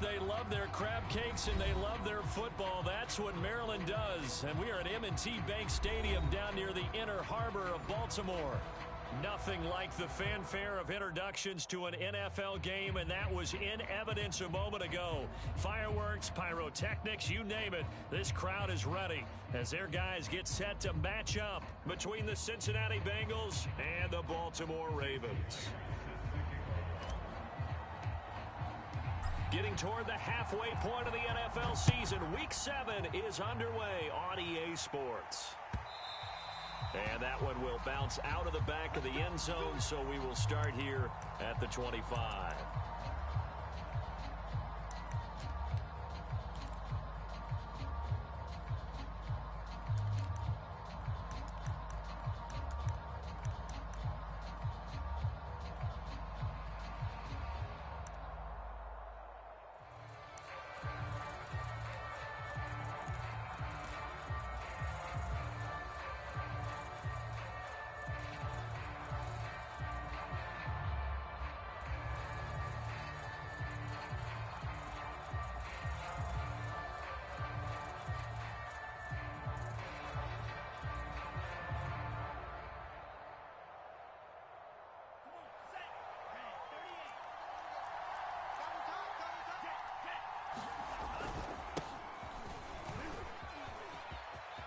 They love their crab cakes and they love their football. That's what Maryland does. And we are at M&T Bank Stadium down near the Inner Harbor of Baltimore. Nothing like the fanfare of introductions to an NFL game, and that was in evidence a moment ago. Fireworks, pyrotechnics, you name it. This crowd is ready as their guys get set to match up between the Cincinnati Bengals and the Baltimore Ravens. Getting toward the halfway point of the NFL season, Week 7 is underway on EA Sports. And that one will bounce out of the back of the end zone, so we will start here at the 25.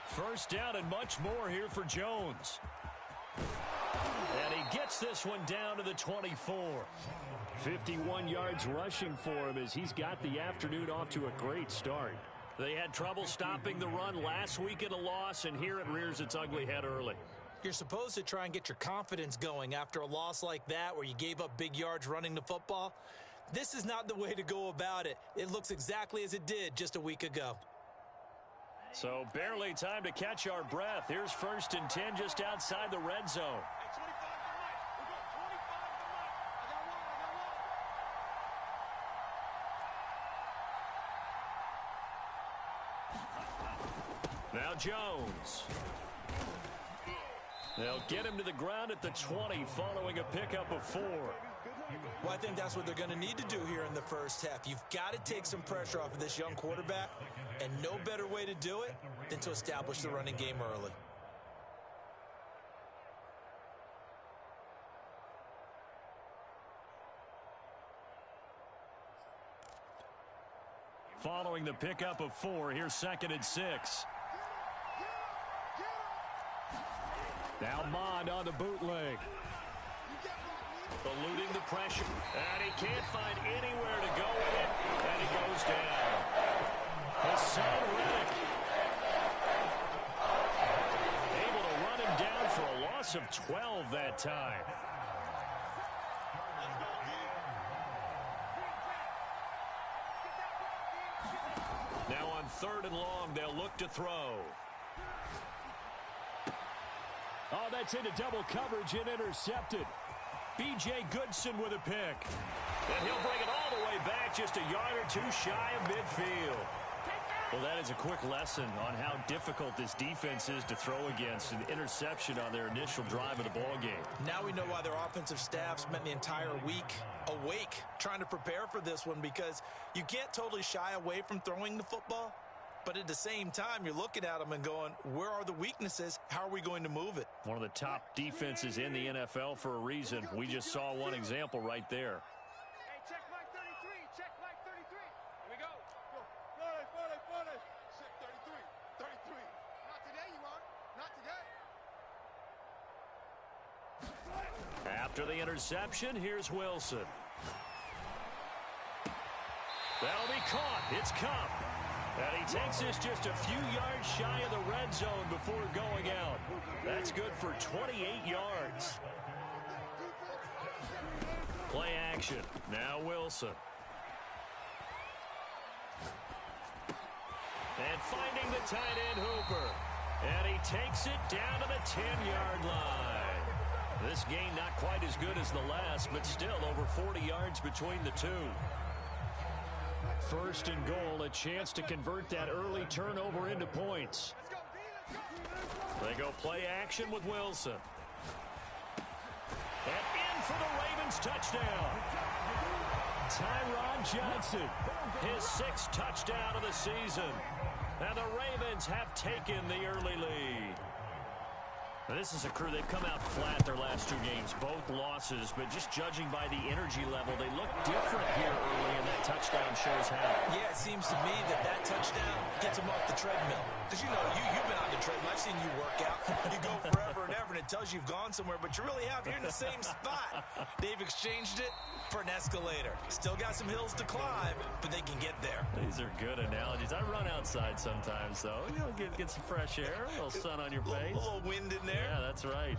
First down and much more here for Jones. And he gets this one down to the 24. 51 yards rushing for him as he's got the afternoon off to a great start. They had trouble stopping the run last week in a loss, and here it rears its ugly head early. You're supposed to try and get your confidence going after a loss like that where you gave up big yards running the football. This is not the way to go about it. It looks exactly as it did just a week ago. So barely time to catch our breath. Here's 1st and 10 just outside the red zone. Now Jones. They'll get him to the ground at the 20 following a pickup of 4. Well, I think that's what they're going to need to do here in the first half. You've got to take some pressure off of this young quarterback, and no better way to do it than to establish the running game early. Following the pickup of 4, here's 2nd and 6. Now Mond on the bootleg. Eluding the pressure. And he can't find anywhere to go with it. And he goes down. Hassan Reddick able to run him down for a loss of 12 that time. Now on 3rd and long, they'll look to throw. Oh, that's into double coverage and intercepted. B.J. Goodson with a pick. And he'll bring it all the way back just a yard or 2 shy of midfield. Well, that is a quick lesson on how difficult this defense is to throw against. An interception on their initial drive of the ballgame. Now we know why their offensive staff spent the entire week awake trying to prepare for this one, because you can't totally shy away from throwing the football. But at the same time, you're looking at them and going, where are the weaknesses? How are we going to move it? One of the top defenses in the NFL for a reason. We just saw one example right there. Hey, check Mike 33. Check Mike 33. Here we go. Go. 33. 33. Not today, you are. Not today. After the interception, here's Wilson. That'll be caught. It's Cup. And he takes this just a few yards shy of the red zone before going out. That's good for 28 yards. Play action. Now Wilson. And finding the tight end Hooper. And he takes it down to the 10-yard line. This gain not quite as good as the last, but still over 40 yards between the two. 1st and goal, a chance to convert that early turnover into points. They go play action with Wilson. And in for the Ravens touchdown. Tyron Johnson, his 6th touchdown of the season. And the Ravens have taken the early lead. Now, this is a crew, they've come out flat their last 2 games, both losses, but just judging by the energy level, they look different here early, and that touchdown shows how. Yeah, it seems to me that touchdown gets them off the treadmill. Because, you know, you've been on the treadmill. I've seen you work out. You go forever and ever, and it tells you you've gone somewhere, but you really have. You're in the same spot. They've exchanged it for an escalator. Still got some hills to climb, but they can get there. These are good analogies. I run outside sometimes, though. You know, get some fresh air, a little sun on your face. A little wind in there. Yeah, that's right.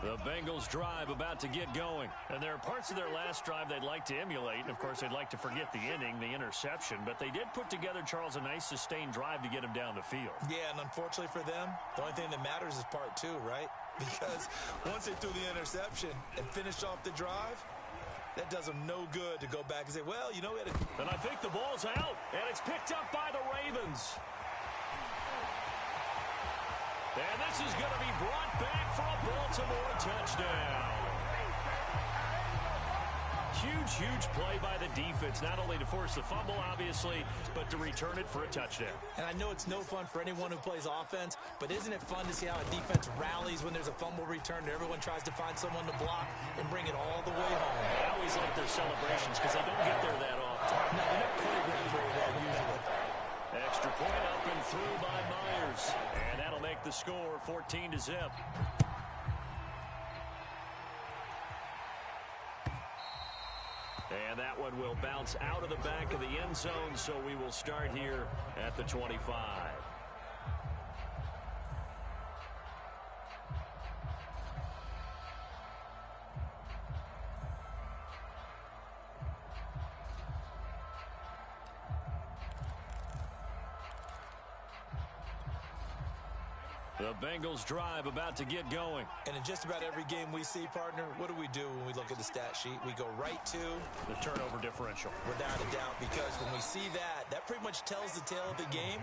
The Bengals drive about to get going. And there are parts of their last drive they'd like to emulate. And, of course, they'd like to forget the ending, the interception. But they did put together, Charles, a nice sustained drive to get them down the field. Yeah, and unfortunately for them, the only thing that matters is part 2, right? Because once they threw the interception and finished off the drive, that does them no good to go back and say, well, you know, we had a... And I think the ball's out, and it's picked up by the Ravens. And this is going to be brought back for a Baltimore touchdown. Huge play by the defense, not only to force the fumble, obviously, but to return it for a touchdown. And I know it's no fun for anyone who plays offense, but isn't it fun to see how a defense rallies when there's a fumble return and everyone tries to find someone to block and bring it all the way home? I always like their celebrations because they don't get there that often. No, they're not choreographed very well usually. Extra point up and through by Myers. And that'll make the score 14-0. And that one will bounce out of the back of the end zone, so we will start here at the 25. The Bengals drive about to get going. And in just about every game we see, partner, what do we do when we look at the stat sheet? We go right to the turnover differential. Without a doubt, because when we see that pretty much tells the tale of the game.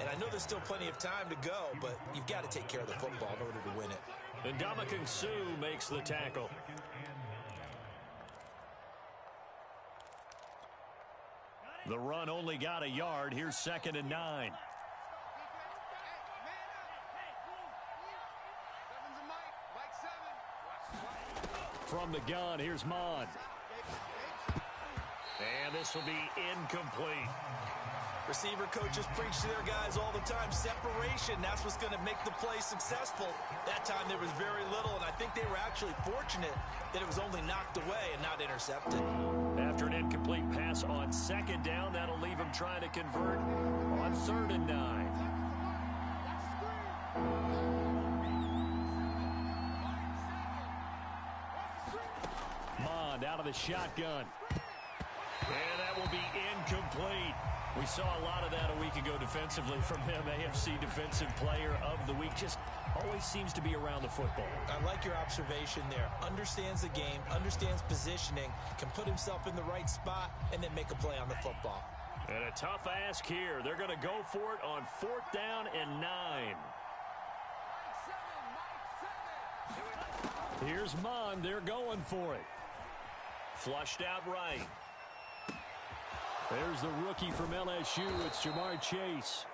And I know there's still plenty of time to go, but you've got to take care of the football in order to win it. And Ndamukong Suh makes the tackle. The run only got a yard. Here's 2nd and 9. From the gun, here's Mond. And this will be incomplete. Receiver coaches preach to their guys all the time. Separation, that's what's going to make the play successful. That time there was very little, and I think they were actually fortunate that it was only knocked away and not intercepted. After an incomplete pass on 2nd down, that'll leave him trying to convert on 3rd and 9. Mond out of the shotgun. And that will be incomplete. We saw a lot of that a week ago defensively from him. AFC Defensive Player of the Week. Just always seems to be around the football. I like your observation there. Understands the game, understands positioning, can put himself in the right spot, and then make a play on the football. And a tough ask here. They're going to go for it on 4th down and 9. Here's Mond. They're going for it. Flushed out right. There's the rookie from LSU. It's Jamar Chase.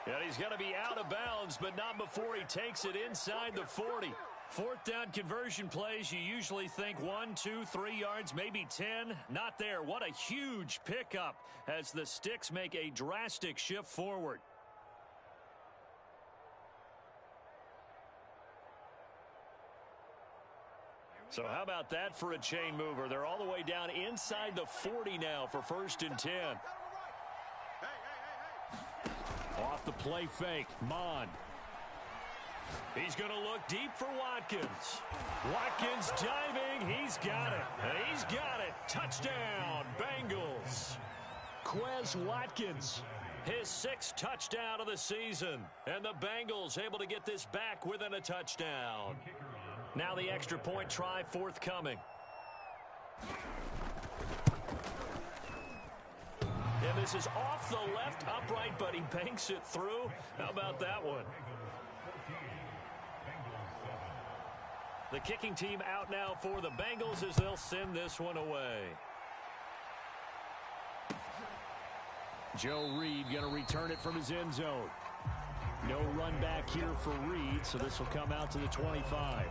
And he's going to be out of bounds, but not before he takes it inside the 40. 4th down conversion plays, you usually think 1, 2, 3 yards, maybe 10. Not there. What a huge pickup as the Sticks make a drastic shift forward. So how about that for a chain mover? They're all the way down inside the 40 now for 1st and 10. Off the play fake, Mond. He's going to look deep for Watkins. Watkins diving. He's got it. He's got it. Touchdown, Bengals. Quez Watkins, his 6th touchdown of the season. And the Bengals able to get this back within a touchdown. Now the extra point try forthcoming. And this is off the left upright, but he banks it through. How about that one? The kicking team out now for the Bengals as they'll send this one away. Joe Reed going to return it from his end zone. No run back here for Reed, so this will come out to the 25.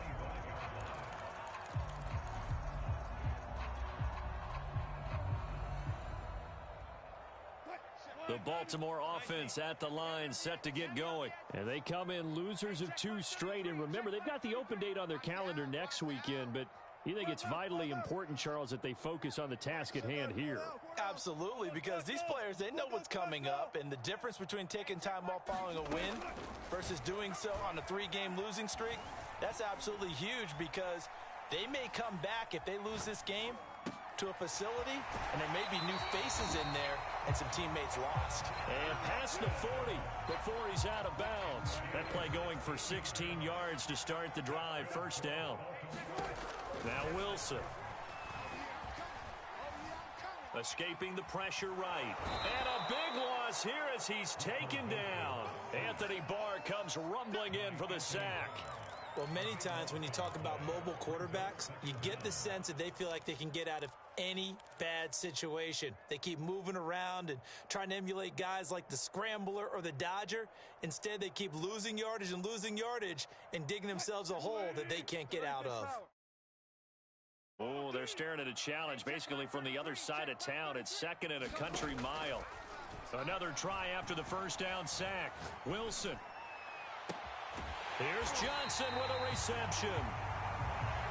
The Baltimore offense at the line, set to get going. And they come in losers of 2 straight. And remember, they've got the open date on their calendar next weekend, but you think it's vitally important, Charles, that they focus on the task at hand here? Absolutely, because these players, they know what's coming up, and the difference between taking time off following a win versus doing so on a 3-game losing streak, that's absolutely huge because they may come back if they lose this game to a facility, and there may be new faces in there and some teammates lost. And past the 40 before he's out of bounds. That play going for 16 yards to start the drive, first down. Now Wilson. Escaping the pressure right. And a big loss here as he's taken down. Anthony Barr comes rumbling in for the sack. Well, many times when you talk about mobile quarterbacks, you get the sense that they feel like they can get out of any bad situation. They keep moving around and trying to emulate guys like the Scrambler or the Dodger. Instead, they keep losing yardage and digging themselves a hole that they can't get out of. Oh, they're staring at a challenge basically from the other side of town. It's 2nd and a country mile. Another try after the first down sack. Wilson. Here's Johnson with a reception.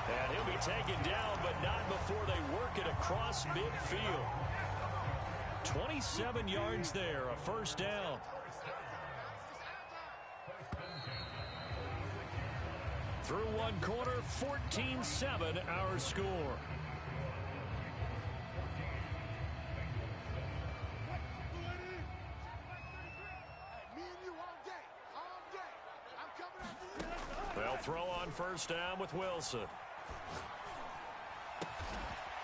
And he'll be taken down, but not before they work it across midfield. 27 yards there, a first down. Through one quarter, 14-7 our score. They'll throw on first down with Wilson.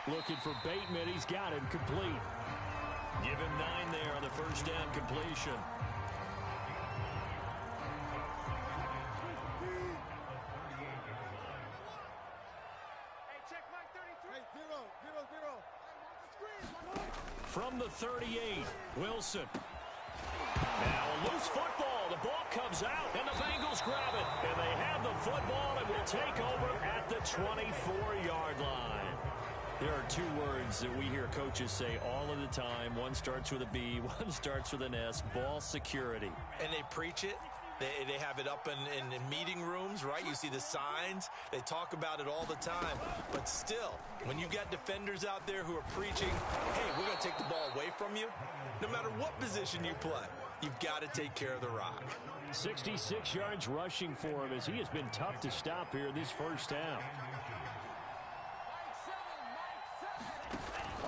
Looking for Bateman. He's got him complete. Give him 9 there on the first down completion. From the 38, Wilson. Now a loose football. The ball comes out, and the Bengals grab it. And they have the football and will take over at the 24-yard line. There are 2 words that we hear coaches say all of the time. One starts with a B, one starts with an S, ball security. And they preach it. They have it up in meeting rooms, right? You see the signs. They talk about it all the time. But still, when you've got defenders out there who are preaching, hey, we're going to take the ball away from you, no matter what position you play, you've got to take care of the rock. 66 yards rushing for him as he has been tough to stop here this first half.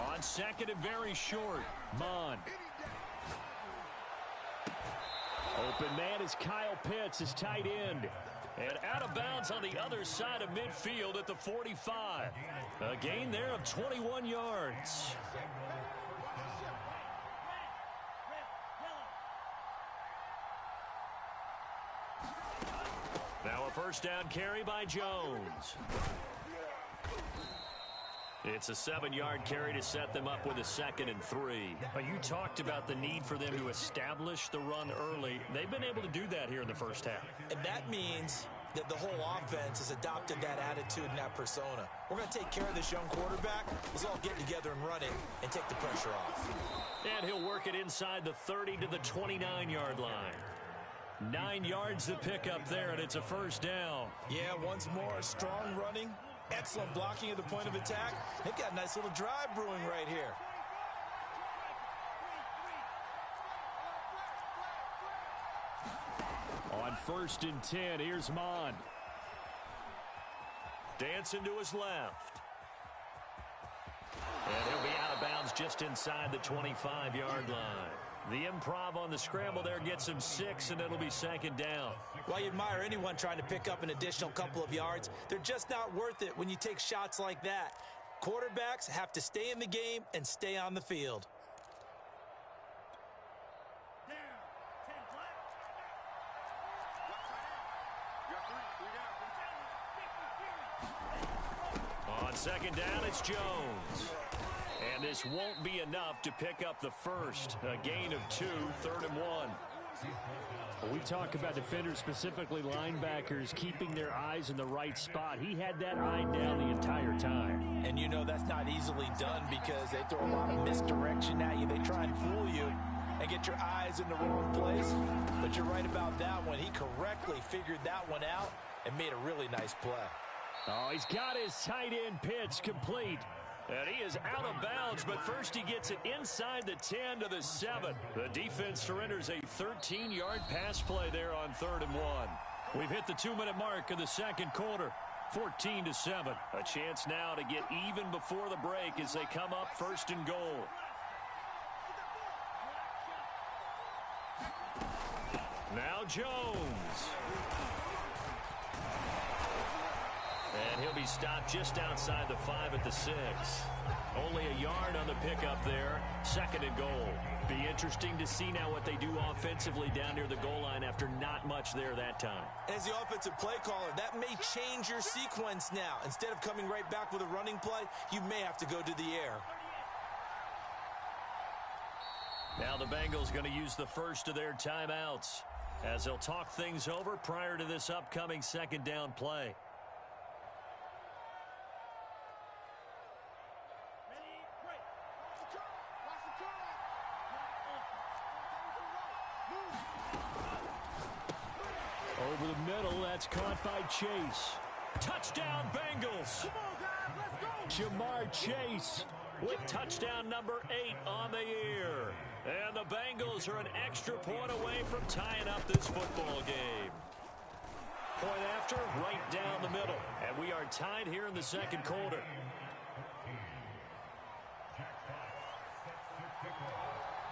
On second and very short, Mon. Open man is Kyle Pitts, his tight end. And out of bounds on the other side of midfield at the 45. A gain there of 21 yards. Now a first down carry by Jones. It's a 7-yard carry to set them up with a 2nd and 3. You talked about the need for them to establish the run early. They've been able to do that here in the first half. And that means that the whole offense has adopted that attitude and that persona. We're going to take care of this young quarterback. Let's all get together and run it and take the pressure off. And he'll work it inside the 30 to the 29-yard line. 9 yards to pick up there, and it's a first down. Yeah, once more, strong running. Excellent blocking at the point of attack. They've got a nice little drive brewing right here. On 1st and 10, here's Mon. Dancing to his left. And he'll be out of bounds just inside the 25-yard line. The improv on the scramble there gets him 6, and it'll be 2nd down. While you admire anyone trying to pick up an additional couple of yards, they're just not worth it when you take shots like that. Quarterbacks have to stay in the game and stay on the field. second down, it's Jones. And this won't be enough to pick up the first. A gain of 2, 3rd and 1. Well, we talk about defenders, specifically linebackers, keeping their eyes in the right spot. He had that eye down the entire time. And you know that's not easily done because they throw a lot of misdirection at you. They try and fool you and get your eyes in the wrong place. But you're right about that one. He correctly figured that one out and made a really nice play. Oh, he's got his tight end pitch complete. And he is out of bounds, but first he gets it inside the 10 to the 7. The defense surrenders a 13-yard pass play there on 3rd and 1. We've hit the 2-minute mark of the second quarter. 14-7. A chance now to get even before the break as they come up 1st and goal. Now Jones. And he'll be stopped just outside the 5 at the 6. Only a yard on the pickup there. 2nd and goal. Be interesting to see now what they do offensively down near the goal line after not much there that time. As the offensive play caller, that may change your sequence now. Instead of coming right back with a running play, you may have to go to the air. Now the Bengals going to use the first of their timeouts as they'll talk things over prior to this upcoming 2nd down play. Over the middle, that's caught by Chase. Touchdown, Bengals! Jamar Chase with touchdown number 8 on the year. And the Bengals are an extra point away from tying up this football game. Point after, right down the middle. And we are tied here in the second quarter.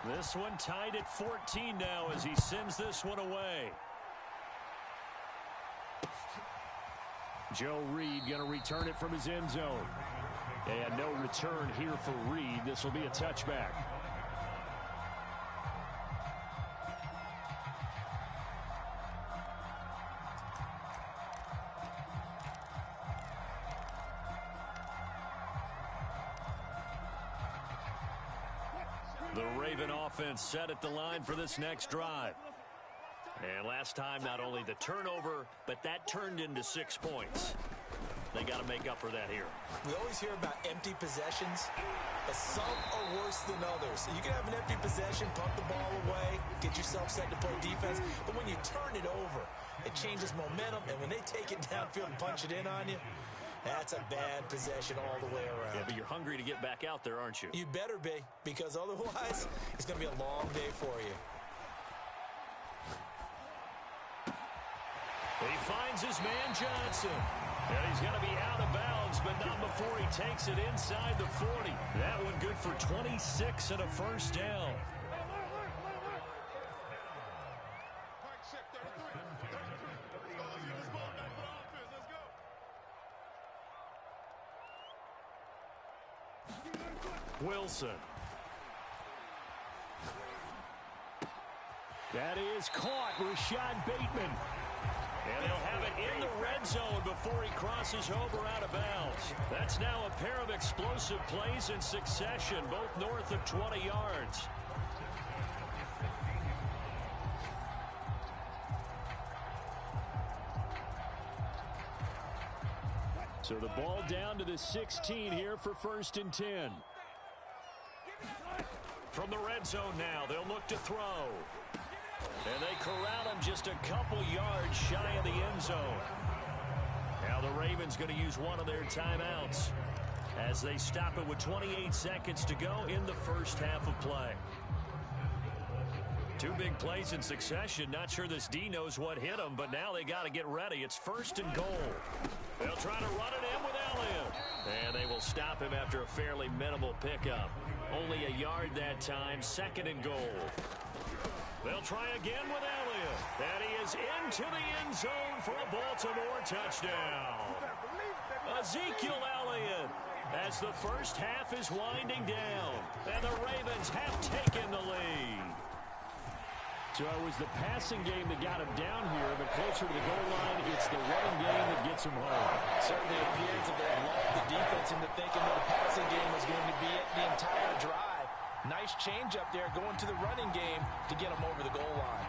This one tied at 14 now as he sends this one away. Joe Reed going to return it from his end zone. And no return here for Reed. This will be a touchback. The Raven offense set at the line for this next drive. And last time, not only the turnover, but that turned into 6 points. They got to make up for that here. We always hear about empty possessions, but some are worse than others. You can have an empty possession, pump the ball away, get yourself set to play defense, but when you turn it over, it changes momentum, and when they take it downfield and punch it in on you, that's a bad possession all the way around. Yeah, but you're hungry to get back out there, aren't you? You better be, because otherwise, it's going to be a long day for you. He finds his man Johnson. And he's going to be out of bounds, but not before he takes it inside the 40. That one good for 26 and a first down. Wilson. That is caught. Rashad Bateman. And he'll have it in the red zone before he crosses over out of bounds. That's now a pair of explosive plays in succession, both north of 20 yards. So the ball down to the 16 here for 1st and 10. From the red zone now, they'll look to throw. And they corral him just a couple yards shy of the end zone. Now the Ravens going to use one of their timeouts as they stop it with 28 seconds to go in the first half of play. 2 big plays in succession. Not sure this D knows what hit him, but now they got to get ready. It's 1st and goal. They'll try to run it in with Elliott. And they will stop him after a fairly minimal pickup. Only a yard that time. 2nd and goal. They'll try again with Elliott. And he is into the end zone for a Baltimore touchdown. Ezekiel Elliott as the first half is winding down. And the Ravens have taken the lead. So it was the passing game that got him down here, but closer to the goal line, it's the running game that gets him home. Certainly appears that they locked the defense into thinking that the passing game was going to be it the entire drive. Nice change up there going to the running game to get him over the goal line.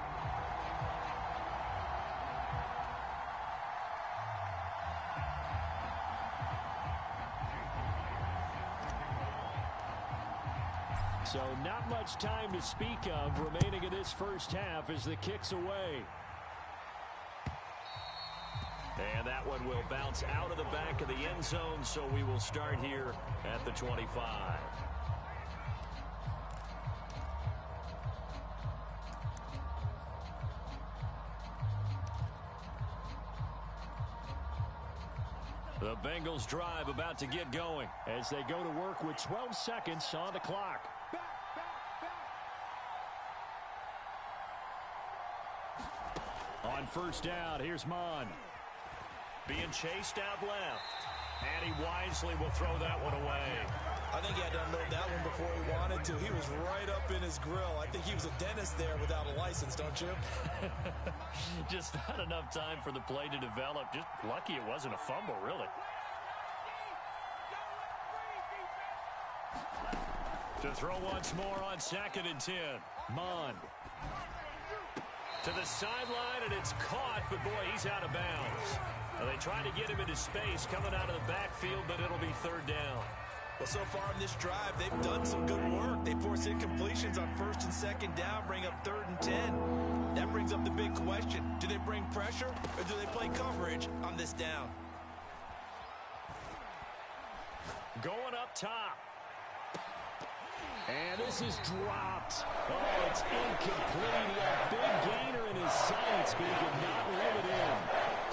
So not much time to speak of remaining in this first half as the kick's away. And that one will bounce out of the back of the end zone, so we will start here at the 25. The Bengals drive about to get going as they go to work with 12 seconds on the clock. On first down, here's Mon. Being chased out left. And he wisely will throw that one away. I think he had to unload that one before he wanted to. He was right up in his grill. I think he was a dentist there without a license, don't you? Just not enough time for the play to develop. Just lucky it wasn't a fumble, really. To throw once more on 2nd and 10. Mon. To the sideline, and it's caught, but boy, he's out of bounds. Well, they try to get him into space coming out of the backfield, but it'll be 3rd down. Well, so far in this drive, they've done some good work. They force incompletions on 1st and 2nd down, bring up 3rd and 10. That brings up the big question. Do they bring pressure, or do they play coverage on this down? Going up top. And this is dropped. Oh, it's incomplete. He had a big gainer in his sights, but he could not reel it in.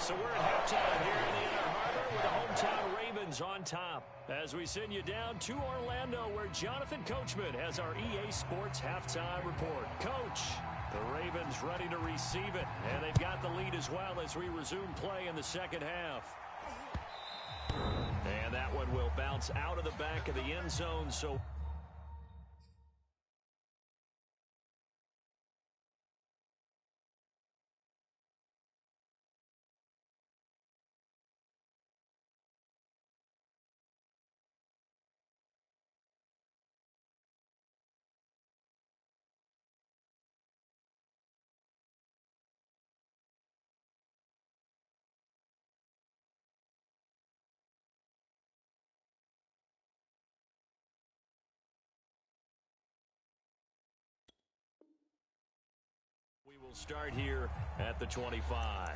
So we're at halftime here in the Inner Harbor with the hometown Ravens on top. As we send you down to Orlando, where Jonathan Coachman has our EA Sports halftime report. Coach, the Ravens ready to receive it, and they've got the lead as well as we resume play in the second half. And that one will bounce out of the back of the end zone, so... We will start here at the 25.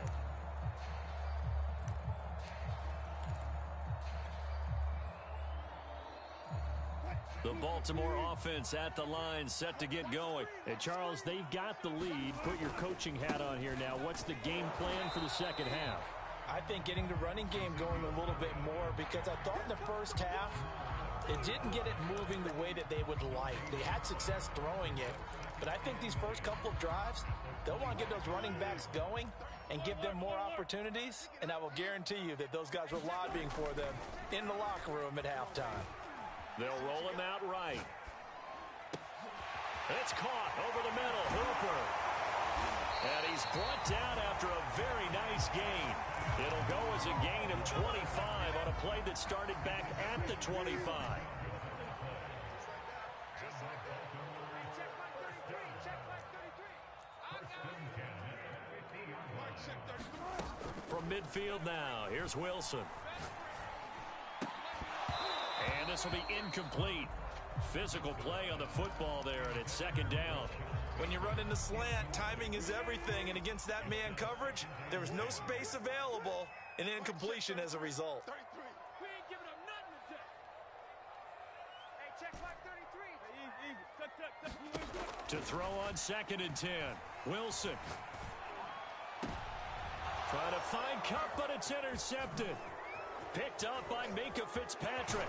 The Baltimore offense at the line, set to get going. And Charles, they've got the lead. Put your coaching hat on here now. What's the game plan for the second half? I think getting the running game going a little bit more, because I thought in the first half it didn't get it moving the way that they would like. They had success throwing it, but I think these first couple of drives, they'll want to get those running backs going and give them more opportunities, and I will guarantee you that those guys were lobbying for them in the locker room at halftime. They'll roll him out right. It's caught over the middle. Hooper. And he's brought down after a very nice gain. It'll go as a gain of 25 on a play that started back at the 25. From midfield now, here's Wilson. And this will be incomplete. Physical play on the football there, and it's 2nd down. When you run in the slant, timing is everything, and against that man coverage, there was no space available, and incompletion as a result. 33. We ain't giving up nothing today. Hey, check like 33. To throw on 2nd and 10. Wilson. Trying to find Cup, but it's intercepted. Picked up by Minkah Fitzpatrick.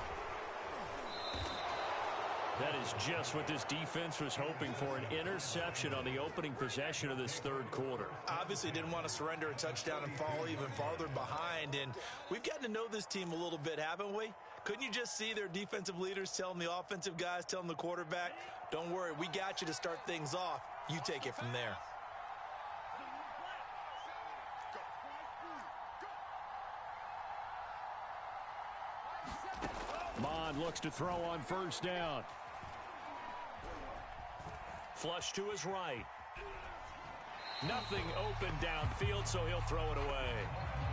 That is just what this defense was hoping for, an interception on the opening possession of this 3rd quarter. Obviously didn't want to surrender a touchdown and fall even farther behind, and we've gotten to know this team a little bit, haven't we? Couldn't you just see their defensive leaders telling the offensive guys, telling the quarterback, don't worry, we got you to start things off. You take it from there. Mond looks to throw on first down. Flush to his right. Nothing open downfield, so he'll throw it away.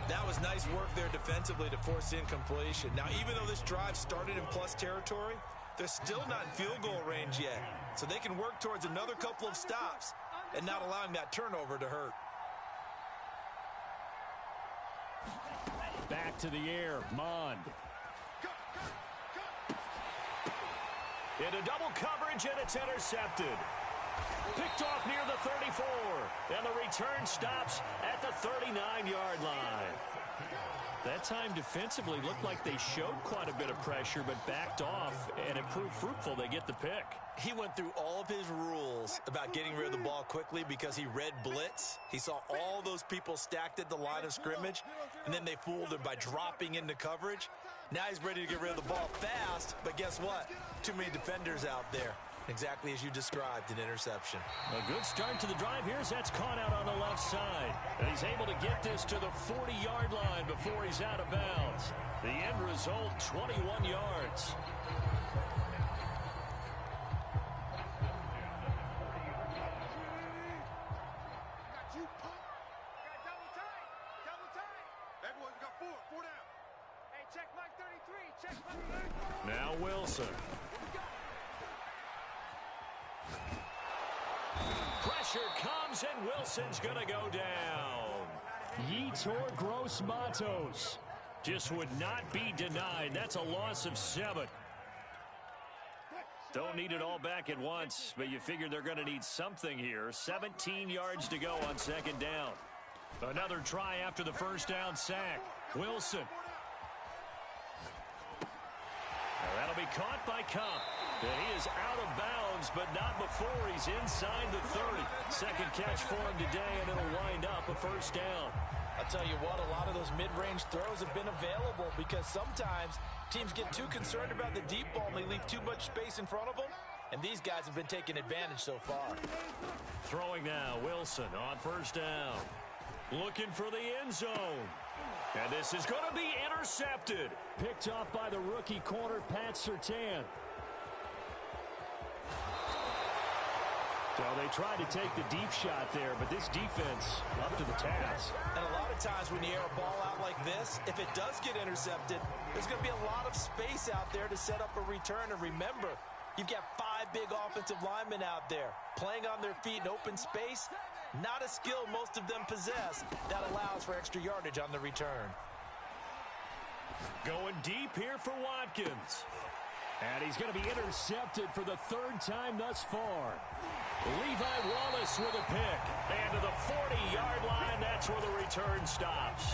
That was nice work there defensively to force incompletion. Now, even though this drive started in plus territory, they're still not in field goal range yet. So they can work towards another couple of stops and not allowing that turnover to hurt. Back to the air, Mond. Into double coverage, and it's intercepted. Picked off near the 34, and the return stops at the 39-yard line. That time defensively looked like they showed quite a bit of pressure, but backed off, and it proved fruitful. They get the pick. He went through all of his rules about getting rid of the ball quickly because he read blitz. He saw all those people stacked at the line of scrimmage, and then they fooled him by dropping into coverage. Now he's ready to get rid of the ball fast, but guess what? Too many defenders out there. Exactly as you described, an interception. A good start to the drive here as that's caught out on the left side. And he's able to get this to the 40-yard line before he's out of bounds. The end result, 21 yards. Everyone's got four down. Hey, check Mike 33. Check Mike 33. Now Wilson. Pressure comes, and Wilson's going to go down. Yetur Gross-Matos Just would not be denied. That's a loss of 7. Don't need it all back at once, but you figure they're going to need something here. 17 yards to go on second down. Another try after the first down sack. Wilson. Now that'll be caught by Cup. And he is out of bounds, but not before he's inside the 30. Second catch for him today, and it'll wind up a first down. I'll tell you what, a lot of those mid-range throws have been available because sometimes teams get too concerned about the deep ball and they leave too much space in front of them, and these guys have been taking advantage so far. Throwing now, Wilson on first down. Looking for the end zone. And this is going to be intercepted. picked off by the rookie corner, Pat Surtain. So they tried to take the deep shot there, but this defense up to the task. And a lot of times when you air a ball out like this, if it does get intercepted, there's going to be a lot of space out there to set up a return. And remember, you've got 5 big offensive linemen out there playing on their feet in open space. Not a skill most of them possess that allows for extra yardage on the return. Going deep here for Watkins. And he's going to be intercepted for the 3rd time thus far. Levi Wallace with a pick. And to the 40-yard line, that's where the return stops.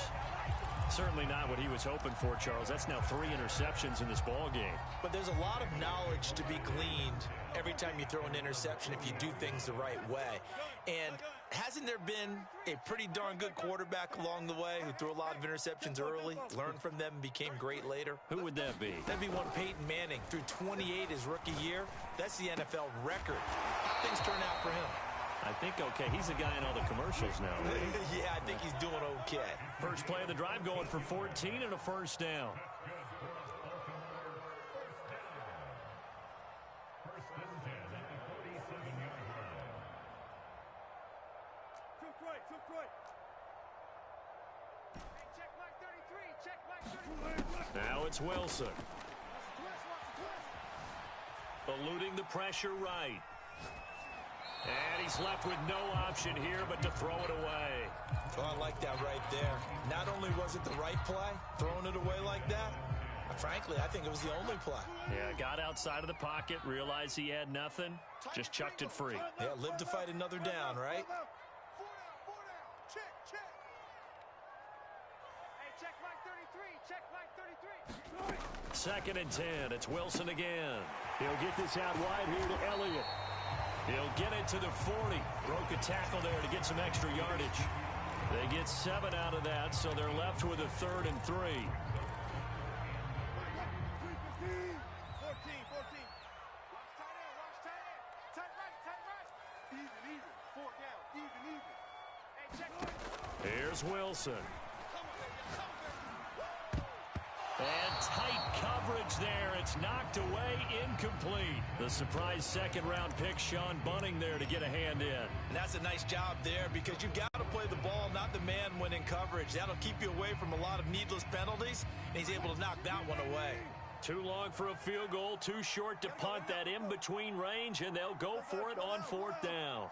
Certainly not what he was hoping for, Charles. That's now 3 interceptions in this ball game. But there's a lot of knowledge to be gleaned every time you throw an interception if you do things the right way. And hasn't there been a pretty darn good quarterback along the way who threw a lot of interceptions early, learned from them, and became great later? Who would that be? That'd be one Peyton Manning. Threw 28 his rookie year. That's the NFL record. How things turn out for him? I think okay. He's the guy in all the commercials now, right? Yeah, I think he's doing okay. First play of the drive going for 14 and a first down. Now it's Wilson. Eluding the pressure right. And he's left with no option here but to throw it away. Oh, I like that right there. Not only was it the right play, throwing it away like that, frankly, I think it was the only play. Yeah, got outside of the pocket, realized he had nothing, just chucked it free. Yeah, live to fight another down, right? 4 down. Check. Hey, check Mike 33. Check Mike 33. 2nd and 10. It's Wilson again. He'll get this out wide here to Elliott. He'll get it to the 40. Broke a tackle there to get some extra yardage. They get 7 out of that, so they're left with a 3rd and 3. 14. Watch tight end. Tight right. Even. 4 down. Even. Hey, check. Here's Wilson. And tight coverage coverage there. It's knocked away, incomplete. The surprise second-round pick, Sean Bunting, there to get a hand in. And that's a nice job there because you've got to play the ball, not the man when in coverage. That'll keep you away from a lot of needless penalties, and he's able to knock that one away. Too long for a field goal, too short to punt that in-between range, and they'll go for it on fourth down.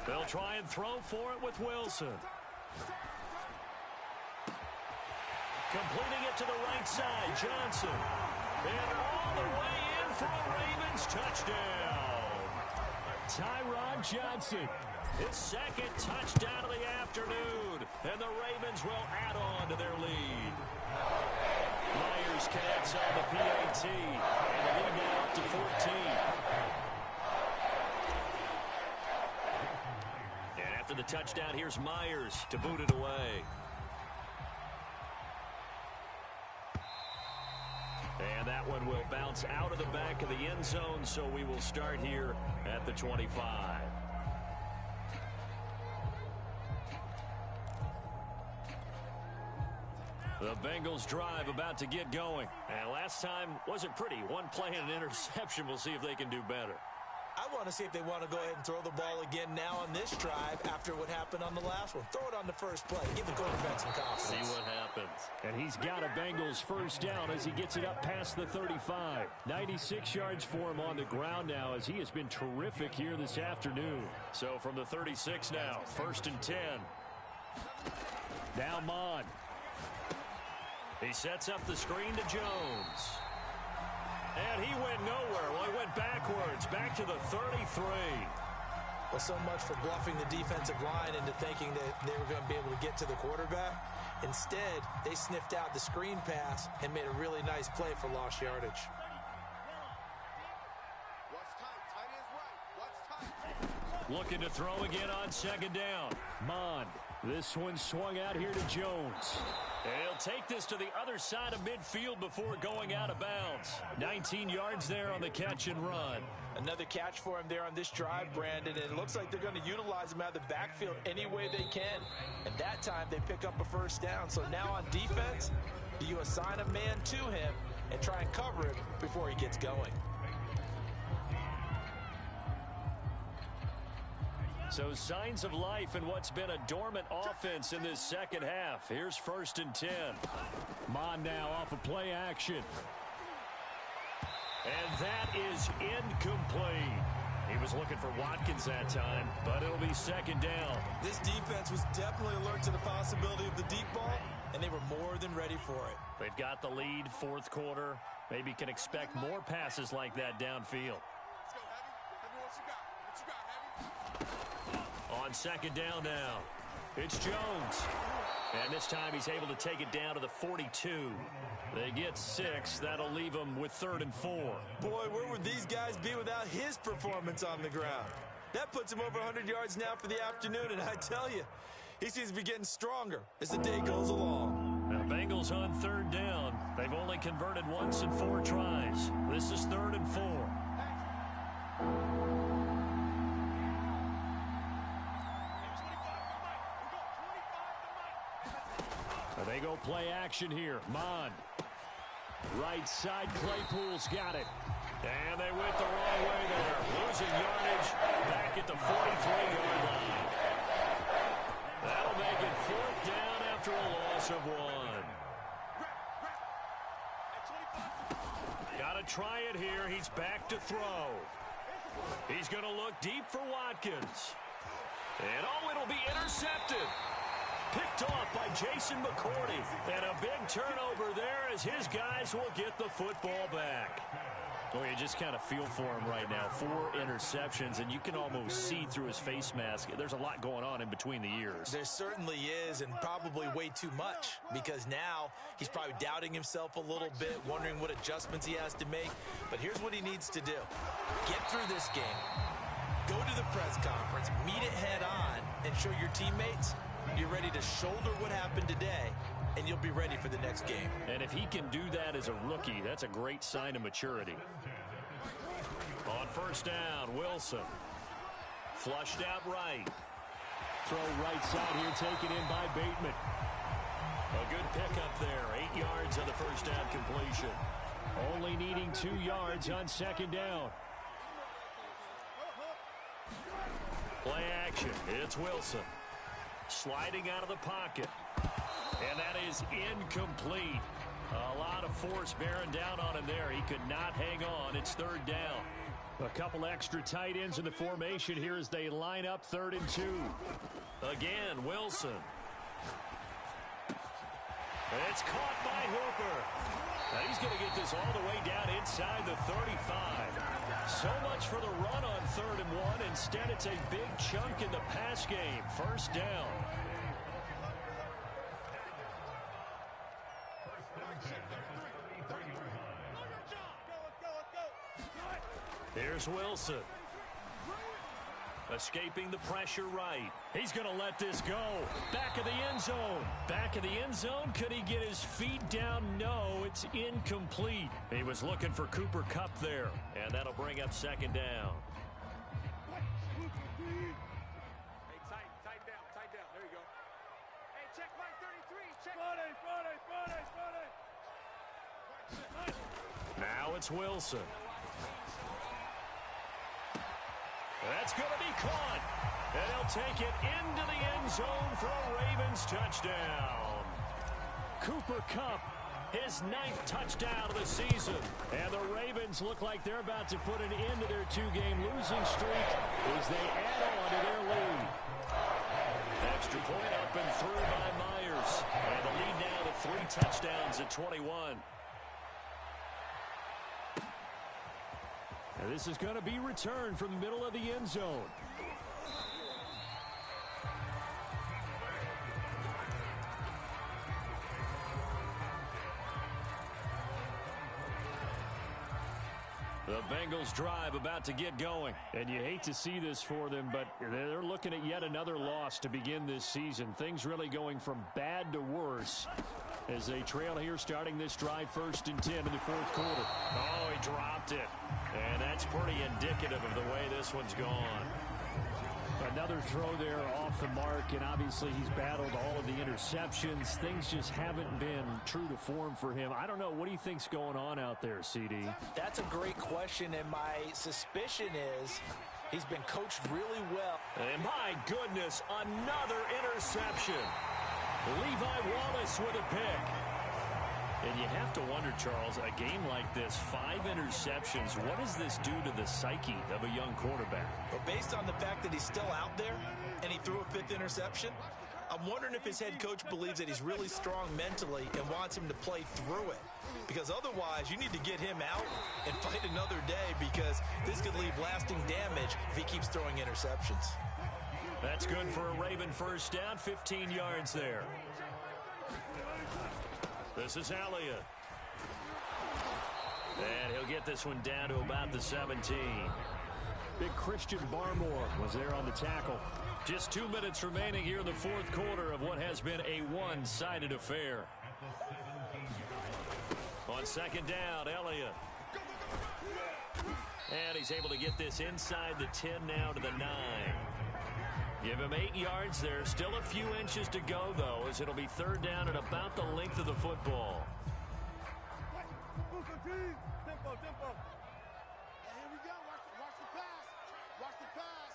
They'll try and throw for it with Wilson. Completing it to the right side, Johnson. And all the way in for a Ravens touchdown. Tyrod Johnson, his second touchdown of the afternoon. And the Ravens will add on to their lead. Myers connects on the PAT. And the lead now up to 14. After the touchdown, here's Myers to boot it away. And that one will bounce out of the back of the end zone, so we will start here at the 25. The Bengals drive about to get going. And last time wasn't pretty. One play and an interception. We'll see if they can do better. I want to see if they want to go ahead and throw the ball again now on this drive after what happened on the last one. Throw it on the first play. Give the quarterback some confidence. See what happens. And he's got a Bengals first down as he gets it up past the 35. 96 yards for him on the ground now as he has been terrific here this afternoon. So from the 36 now, 1st and 10. Now Mon. He sets up the screen to Jones. And he went nowhere. Well, he went backwards, back to the 33. Well, so much for bluffing the defensive line into thinking that they were going to be able to get to the quarterback. Instead, they sniffed out the screen pass and made a really nice play for lost yardage. Looking to throw again on second down. Mon. This one swung out here to Jones. And he'll take this to the other side of midfield before going out of bounds. 19 yards there on the catch and run. Another catch for him there on this drive, Brandon, and it looks like they're going to utilize him out of the backfield any way they can. And that time they pick up a first down. So now on defense, you assign a man to him and try and cover him before he gets going. So signs of life in what's been a dormant offense in this second half. Here's 1st and 10. Mon now off of play action. And that is incomplete. He was looking for Watkins that time, but it'll be second down. This defense was definitely alert to the possibility of the deep ball, and they were more than ready for it. They've got the lead, fourth quarter. Maybe can expect more passes like that downfield. On second down now, it's Jones. And this time he's able to take it down to the 42. They get 6. That'll leave them with 3rd and 4. Boy, where would these guys be without his performance on the ground? That puts him over 100 yards now for the afternoon, and I tell you, he seems to be getting stronger as the day goes along. Now, Bengals on 3rd down. They've only converted once in 4 tries. This is 3rd and 4. They go play action here. Mon. Right side, Claypool's got it. And they went the wrong way there. Losing yardage back at the 43-yard line. That'll make it 4th down after a loss of 1. Got to try it here. He's back to throw. He's going to look deep for Watkins. And oh, it'll be intercepted. Picked off by Jason McCourty. And a big turnover there as his guys will get the football back. Well, you just kind of feel for him right now. 4 interceptions, and you can almost see through his face mask. There's a lot going on in between the ears. There certainly is, and probably way too much, because now he's probably doubting himself a little bit, wondering what adjustments he has to make. But here's what he needs to do. Get through this game. Go to the press conference, meet it head on, and show your teammates you're ready to shoulder what happened today, and you'll be ready for the next game. And if he can do that as a rookie, that's a great sign of maturity. On 1st down, Wilson. Flushed out right. Throw right side here, taken in by Bateman. A good pickup there. 8 yards on the first down completion. Only needing 2 yards on second down. Play action. It's Wilson. Sliding out of the pocket. And that is incomplete. A lot of force bearing down on him there. He could not hang on. It's third down. A couple extra tight ends in the formation here as they line up 3rd and 2. Again, Wilson. It's caught by Hooper. Now he's going to get this all the way down inside the 35. So much for the run on 3rd and 1. Instead, it's a big chunk in the pass game. First down. Here's Wilson. Escaping the pressure right. He's going to let this go. Back of the end zone. Back of the end zone. Could he get his feet down? No, it's incomplete. He was looking for Cooper Kupp there. And that'll bring up second down. Hey, tighten down. There you go. Hey, check right 33. Check. Friday. Now it's Wilson. That's going to be caught. And he'll take it into the end zone for a Ravens touchdown. Cooper Kupp, his 9th touchdown of the season. And the Ravens look like they're about to put an end to their 2-game losing streak as they add on to their lead. Extra point up and through by Myers. And the lead now to 3 touchdowns at 21. And this is going to be returned from the middle of the end zone. The Bengals drive about to get going. And you hate to see this for them, but they're looking at yet another loss to begin this season. Things really going from bad to worse as they trail here starting this drive 1st and 10 in the 4th quarter. Oh, he dropped it. And that's pretty indicative of the way this one's gone. Another throw there off the mark, and obviously he's battled all of the interceptions. Things just haven't been true to form for him. I don't know. What do you think's going on out there, CD? That's a great question, and my suspicion is he's been coached really well. And my goodness, another interception. Levi Wallace with a pick. And you have to wonder, Charles, a game like this, 5 interceptions, what does this do to the psyche of a young quarterback? Well, based on the fact that he's still out there and he threw a 5th interception, I'm wondering if his head coach believes that he's really strong mentally and wants him to play through it. Because otherwise, you need to get him out and fight another day, because this could leave lasting damage if he keeps throwing interceptions. That's good for a Raven first down, 15 yards there. This is Elliott. And he'll get this one down to about the 17. Big Christian Barmore was there on the tackle. Just 2 minutes remaining here in the 4th quarter of what has been a one-sided affair. On second down, Elliott. And he's able to get this inside the 10 now to the 9. Give him 8 yards there. Still a few inches to go, though, as it'll be 3rd down at about the length of the football. Tempo. Here we go. Watch the pass.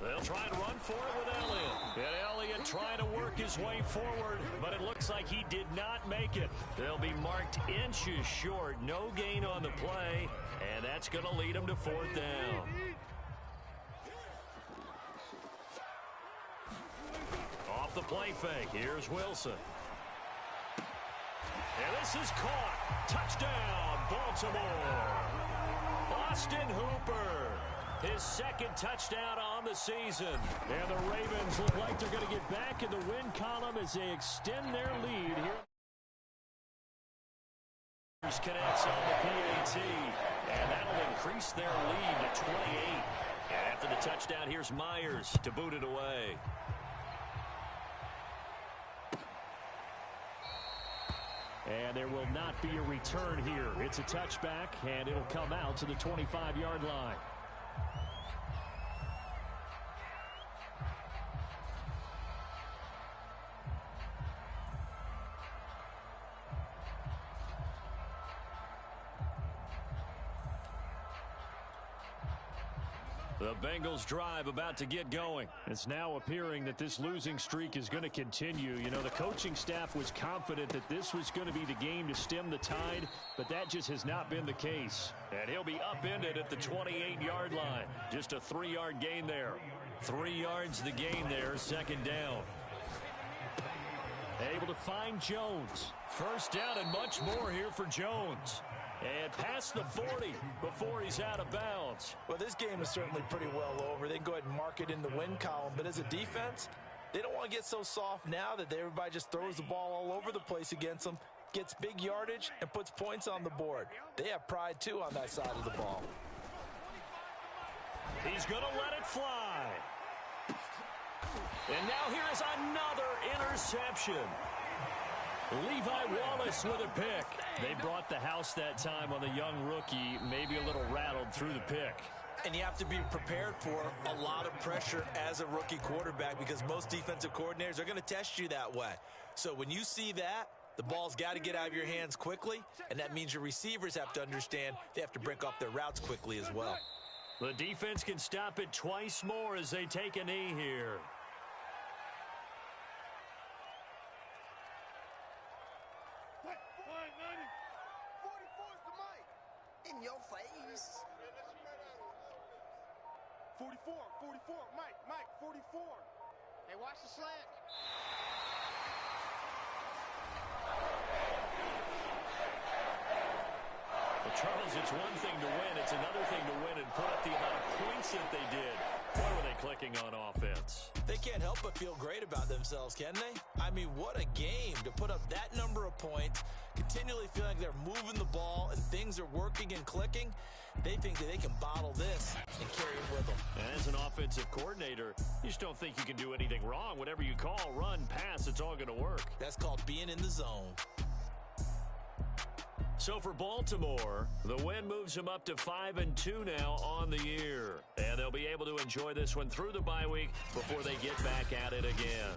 They'll try and run for it with Elliott. And Elliott trying to work his way forward, but it looks like he did not make it. They'll be marked inches short. No gain on the play, and that's going to lead them to 4th down. Off the play fake, here's Wilson. And this is caught. Touchdown, Baltimore. Austin Hooper, his 2nd touchdown on the season. And the Ravens look like they're going to get back in the win column as they extend their lead here. Connects on the PAT, and that'll increase their lead to 28. And after the touchdown, here's Myers to boot it away. And there will not be a return here. It's a touchback, and it'll come out to the 25-yard line. The Bengals drive about to get going. It's now appearing that this losing streak is going to continue. You know, the coaching staff was confident that this was going to be the game to stem the tide, but that just has not been the case. And he'll be upended at the 28-yard line. Just a 3-yard gain there. 3 yards the gain there, second down. Able to find Jones. First down and much more here for Jones. And past the 40 before he's out of bounds. Well, this game is certainly pretty well over. They can go ahead and mark it in the win column. But as a defense, they don't want to get so soft now that everybody just throws the ball all over the place against them, gets big yardage, and puts points on the board. They have pride, too, on that side of the ball. He's going to let it fly. And now here is another interception. Levi Wallace with a pick. They brought the house that time on the young rookie, maybe a little rattled through the pick. And you have to be prepared for a lot of pressure as a rookie quarterback because most defensive coordinators are going to test you that way. So when you see that, the ball's got to get out of your hands quickly, and that means your receivers have to understand they have to break off their routes quickly as well. The defense can stop it twice more as they take a knee here. In your face. 44, Mike, 44. Hey, watch the slant. Well, Charles, it's one thing to win. It's another thing to win and put up the amount of points that they did. What were they clicking on offense? They can't help but feel great about themselves, can they? I mean, what a game to put up that number of points, continually feeling like they're moving the ball and things are working and clicking. They think that they can bottle this and carry it with them. And as an offensive coordinator, you just don't think you can do anything wrong. Whatever you call, run, pass, it's all going to work. That's called being in the zone. So for Baltimore, the win moves them up to 5-2 now on the year. And they'll be able to enjoy this one through the bye week before they get back at it again.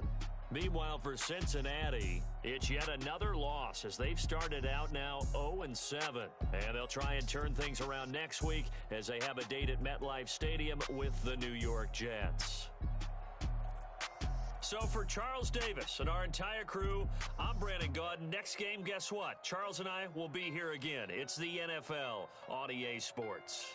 Meanwhile, for Cincinnati, it's yet another loss as they've started out now 0-7. And they'll try and turn things around next week as they have a date at MetLife Stadium with the New York Jets. So for Charles Davis and our entire crew, I'm Brandon Gaudin. Next game, guess what? Charles and I will be here again. It's the NFL on EA Sports.